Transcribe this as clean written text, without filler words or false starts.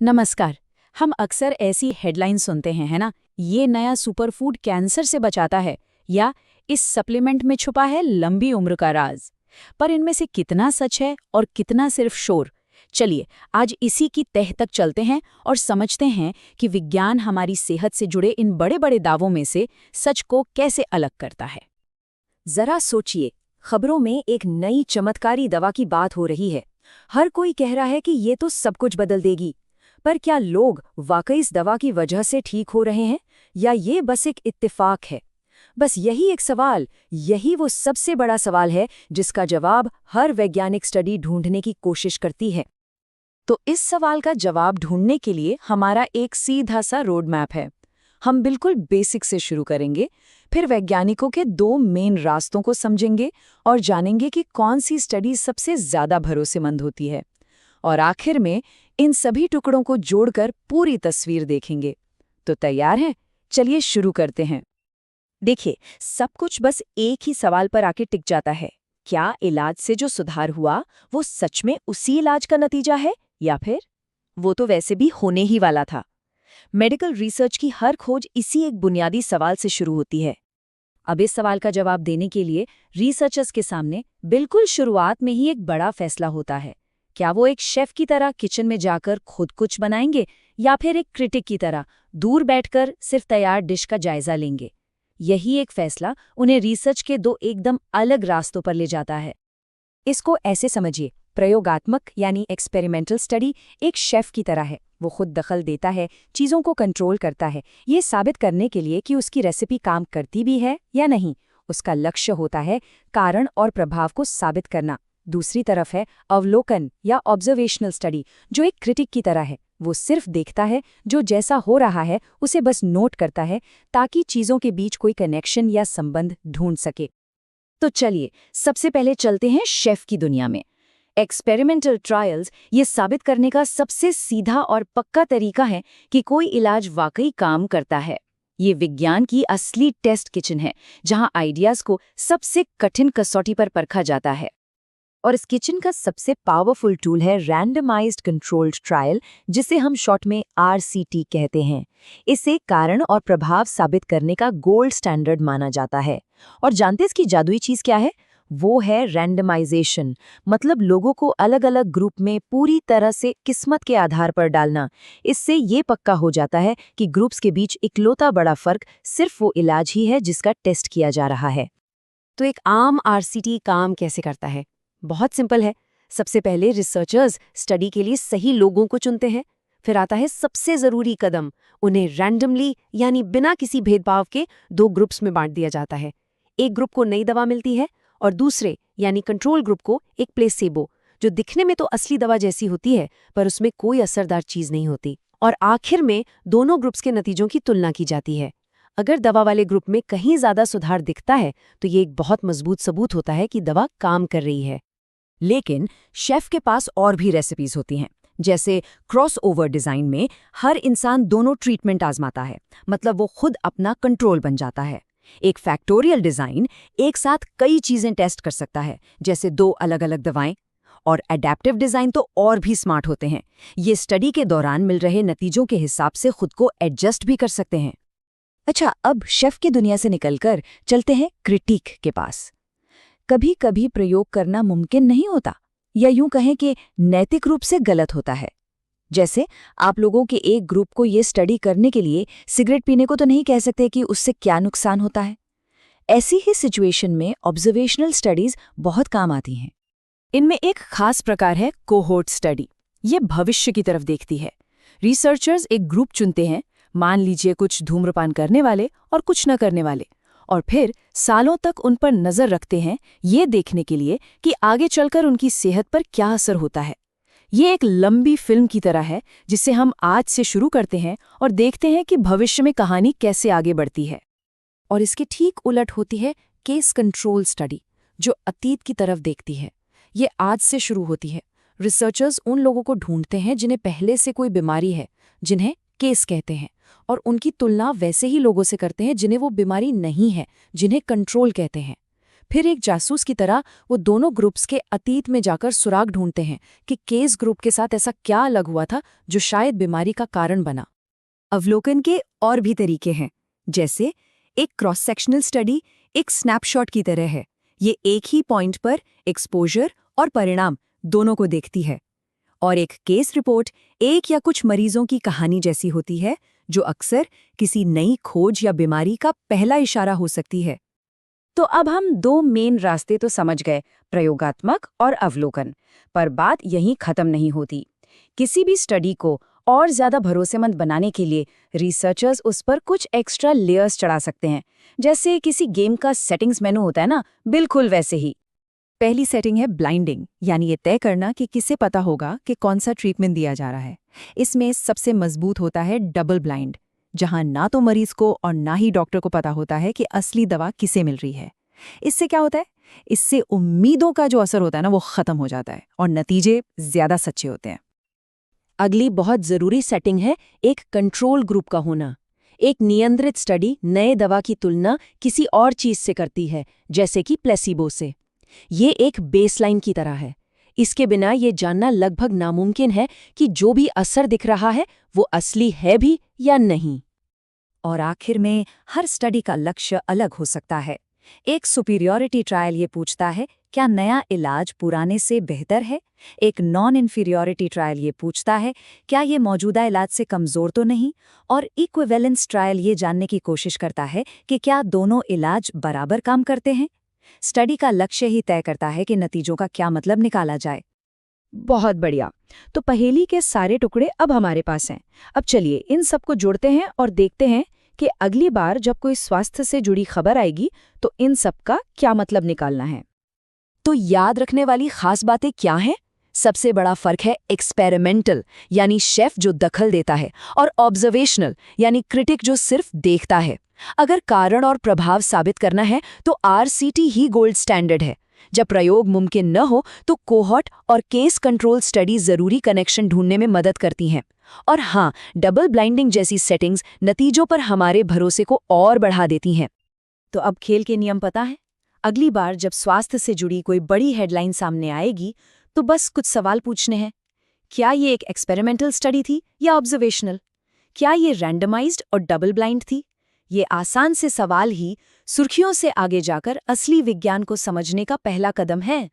नमस्कार। हम अक्सर ऐसी हेडलाइन सुनते हैं, है ना? ये नया सुपरफूड कैंसर से बचाता है, या इस सप्लीमेंट में छुपा है लंबी उम्र का राज। पर इनमें से कितना सच है और कितना सिर्फ शोर? चलिए, आज इसी की तह तक चलते हैं और समझते हैं कि विज्ञान हमारी सेहत से जुड़े इन बड़े बड़े दावों में से सच को कैसे अलग करता है। जरा सोचिए, खबरों में एक नई चमत्कारी दवा की बात हो रही है। हर कोई कह रहा है कि ये तो सब कुछ बदल देगी। पर क्या लोग वाकई इस दवा की वजह से ठीक हो रहे हैं, या ये बस एक इत्तेफाक है? बस यही एक सवाल, यही वो सबसे बड़ा सवाल है जिसका जवाब हर वैज्ञानिक स्टडी ढूंढने की कोशिश करती है। तो इस सवाल का जवाब ढूंढने के लिए हमारा एक सीधा सा रोड मैप है। हम बिल्कुल बेसिक से शुरू करेंगे, फिर वैज्ञानिकों के दो मेन रास्तों को समझेंगे और जानेंगे कि कौन सी स्टडी सबसे ज्यादा भरोसेमंद होती है। और आखिर में इन सभी टुकड़ों को जोड़कर पूरी तस्वीर देखेंगे। तो तैयार हैं? चलिए शुरू करते हैं। देखिए, सब कुछ बस एक ही सवाल पर आके टिक जाता है। क्या इलाज से जो सुधार हुआ वो सच में उसी इलाज का नतीजा है, या फिर वो तो वैसे भी होने ही वाला था? मेडिकल रिसर्च की हर खोज इसी एक बुनियादी सवाल से शुरू होती है। अब इस सवाल का जवाब देने के लिए रिसर्चर्स के सामने बिल्कुल शुरुआत में ही एक बड़ा फैसला होता है। क्या वो एक शेफ की तरह किचन में जाकर खुद कुछ बनाएंगे, या फिर एक क्रिटिक की तरह दूर बैठकर सिर्फ तैयार डिश का जायजा लेंगे? यही एक फैसला उन्हें रिसर्च के दो एकदम अलग रास्तों पर ले जाता है। इसको ऐसे समझिए, प्रयोगात्मक यानी एक्सपेरिमेंटल स्टडी एक शेफ की तरह है। वो खुद दखल देता है, चीज़ों को कंट्रोल करता है, ये साबित करने के लिए कि उसकी रेसिपी काम करती भी है या नहीं। उसका लक्ष्य होता है कारण और प्रभाव को साबित करना। दूसरी तरफ है अवलोकन या ऑब्जर्वेशनल स्टडी, जो एक क्रिटिक की तरह है। वो सिर्फ देखता है, जो जैसा हो रहा है उसे बस नोट करता है, ताकि चीज़ों के बीच कोई कनेक्शन या संबंध ढूंढ सके। तो चलिए, सबसे पहले चलते हैं शेफ की दुनिया में। एक्सपेरिमेंटल ट्रायल्स ये साबित करने का सबसे सीधा और पक्का तरीका है कि कोई इलाज वाकई काम करता है। ये विज्ञान की असली टेस्ट किचन है, जहां आइडियाज को सबसे कठिन कसौटी पर परखा जाता है। और इस किचन का सबसे पावरफुल टूल है रैंडमाइज्ड कंट्रोल्ड ट्रायल, जिसे हम शॉर्ट में RCT कहते हैं। इसे कारण और प्रभाव साबित करने का गोल्ड स्टैंडर्ड माना जाता है। और जानते इसकी जादुई चीज क्या है? वो है रैंडमाइजेशन, मतलब लोगों को अलग अलग ग्रुप में पूरी तरह से किस्मत के आधार पर डालना। इससे ये पक्का हो जाता है कि ग्रुप्स के बीच इकलौता बड़ा फर्क सिर्फ वो इलाज ही है जिसका टेस्ट किया जा रहा है। तो एक आम RCT काम कैसे करता है? बहुत सिंपल है। सबसे पहले रिसर्चर्स स्टडी के लिए सही लोगों को चुनते हैं। फिर आता है सबसे जरूरी कदम, उन्हें रैंडमली यानी बिना किसी भेदभाव के दो ग्रुप्स में बांट दिया जाता है। एक ग्रुप को नई दवा मिलती है और दूसरे यानी कंट्रोल ग्रुप को एक प्लेसेबो, जो दिखने में तो असली दवा जैसी होती है पर उसमें कोई असरदार चीज नहीं होती। और आखिर में दोनों ग्रुप्स के नतीजों की तुलना की जाती है। अगर दवा वाले ग्रुप में कहीं ज्यादा सुधार दिखता है तो ये एक बहुत मजबूत सबूत होता है कि दवा काम कर रही है। लेकिन शेफ के पास और भी रेसिपीज होती हैं। जैसे क्रॉसओवर डिजाइन में हर इंसान दोनों ट्रीटमेंट आजमाता है, मतलब वो खुद अपना कंट्रोल बन जाता है। एक फैक्टोरियल डिजाइन एक साथ कई चीजें टेस्ट कर सकता है, जैसे दो अलग अलग दवाएं। और एडेप्टिव डिजाइन तो और भी स्मार्ट होते हैं। ये स्टडी के दौरान मिल रहे नतीजों के हिसाब से खुद को एडजस्ट भी कर सकते हैं। अच्छा, अब शेफ की दुनिया से निकलकर चलते हैं क्रिटिक के पास। कभी कभी प्रयोग करना मुमकिन नहीं होता, या यूं कहें कि नैतिक रूप से गलत होता है। जैसे आप लोगों के एक ग्रुप को ये स्टडी करने के लिए सिगरेट पीने को तो नहीं कह सकते कि उससे क्या नुकसान होता है। ऐसी ही सिचुएशन में ऑब्जर्वेशनल स्टडीज बहुत काम आती हैं। इनमें एक खास प्रकार है कोहोर्ट स्टडी। ये भविष्य की तरफ देखती है। रिसर्चर्स एक ग्रुप चुनते हैं, मान लीजिए कुछ धूम्रपान करने वाले और कुछ न करने वाले, और फिर सालों तक उन पर नजर रखते हैं, ये देखने के लिए कि आगे चलकर उनकी सेहत पर क्या असर होता है। ये एक लंबी फिल्म की तरह है जिसे हम आज से शुरू करते हैं और देखते हैं कि भविष्य में कहानी कैसे आगे बढ़ती है। और इसके ठीक उलट होती है केस कंट्रोल स्टडी, जो अतीत की तरफ देखती है। ये आज से शुरू होती है। रिसर्चर्स उन लोगों को ढूंढते हैं जिन्हें पहले से कोई बीमारी है, जिन्हें केस कहते हैं, और उनकी तुलना वैसे ही लोगों से करते हैं जिन्हें वो बीमारी नहीं है, जिन्हें कंट्रोल कहते हैं। फिर एक जासूस की तरह वो दोनों ग्रुप्स के अतीत में जाकर सुराग ढूंढते हैं कि केस ग्रुप के साथ ऐसा क्या अलग हुआ था जो शायद बीमारी का कारण बना। अवलोकन के और भी तरीके हैं, जैसे एक क्रॉस सेक्शनल स्टडी एक स्नैपशॉट की तरह है। ये एक ही पॉइंट पर एक्सपोजर और परिणाम दोनों को देखती है। और एक केस रिपोर्ट एक या कुछ मरीजों की कहानी जैसी होती है, जो अक्सर किसी नई खोज या बीमारी का पहला इशारा हो सकती है। तो अब हम दो मेन रास्ते तो समझ गए, प्रयोगात्मक और अवलोकन। पर बात यहीं खत्म नहीं होती। किसी भी स्टडी को और ज्यादा भरोसेमंद बनाने के लिए रिसर्चर्स उस पर कुछ एक्स्ट्रा लेयर्स चढ़ा सकते हैं। जैसे किसी गेम का सेटिंग्स मेनू होता है ना, बिल्कुल वैसे ही। पहली सेटिंग है ब्लाइंडिंग, यानी ये तय करना कि किसे पता होगा कि कौन सा ट्रीटमेंट दिया जा रहा है। इसमें सबसे मजबूत होता है डबल ब्लाइंड, जहां ना तो मरीज को और ना ही डॉक्टर को पता होता है कि असली दवा किसे मिल रही है। इससे क्या होता है? इससे उम्मीदों का जो असर होता है ना, वो खत्म हो जाता है और नतीजे ज्यादा सच्चे होते हैं। अगली बहुत जरूरी सेटिंग है एक कंट्रोल ग्रुप का होना। एक नियंत्रित स्टडी नए दवा की तुलना किसी और चीज से करती है, जैसे कि प्लेसिबो से। ये एक बेसलाइन की तरह है। इसके बिना ये जानना लगभग नामुमकिन है कि जो भी असर दिख रहा है वो असली है भी या नहीं। और आखिर में हर स्टडी का लक्ष्य अलग हो सकता है। एक सुपीरियॉरिटी ट्रायल ये पूछता है, क्या नया इलाज पुराने से बेहतर है? एक नॉन इन्फीरियॉरिटी ट्रायल ये पूछता है, क्या ये मौजूदा इलाज से कमजोर तो नहीं? और इक्विवेलेंस ट्रायल ये जानने की कोशिश करता है कि क्या दोनों इलाज बराबर काम करते हैं। स्टडी का लक्ष्य ही तय करता है कि नतीजों का क्या मतलब निकाला जाए। बहुत बढ़िया। तो पहेली के सारे टुकड़े अब हमारे पास हैं। अब चलिए इन सबको जोड़ते हैं और देखते हैं कि अगली बार जब कोई स्वास्थ्य से जुड़ी खबर आएगी तो इन सब का क्या मतलब निकालना है। तो याद रखने वाली खास बातें क्या हैं? सबसे बड़ा फर्क है एक्सपेरिमेंटल, यानी शेफ जो दखल देता है, और ऑब्जर्वेशनल, यानी क्रिटिक जो सिर्फ देखता है। अगर कारण और प्रभाव साबित करना है तो RCT ही गोल्ड स्टैंडर्ड है। जब प्रयोग मुमकिन न हो तो कोहॉर्ट और केस कंट्रोल स्टडी जरूरी कनेक्शन ढूंढने में मदद करती हैं। और हाँ, डबल ब्लाइंडिंग जैसी सेटिंग्स नतीजों पर हमारे भरोसे को और बढ़ा देती हैं। तो अब खेल के नियम पता है? अगली बार जब स्वास्थ्य से जुड़ी कोई बड़ी हेडलाइन सामने आएगी तो बस कुछ सवाल पूछने हैं। क्या ये एक एक्सपेरिमेंटल स्टडी थी या ऑब्जर्वेशनल? क्या ये रैंडमाइज्ड और डबल ब्लाइंड थी? ये आसान से सवाल ही सुर्खियों से आगे जाकर असली विज्ञान को समझने का पहला कदम है।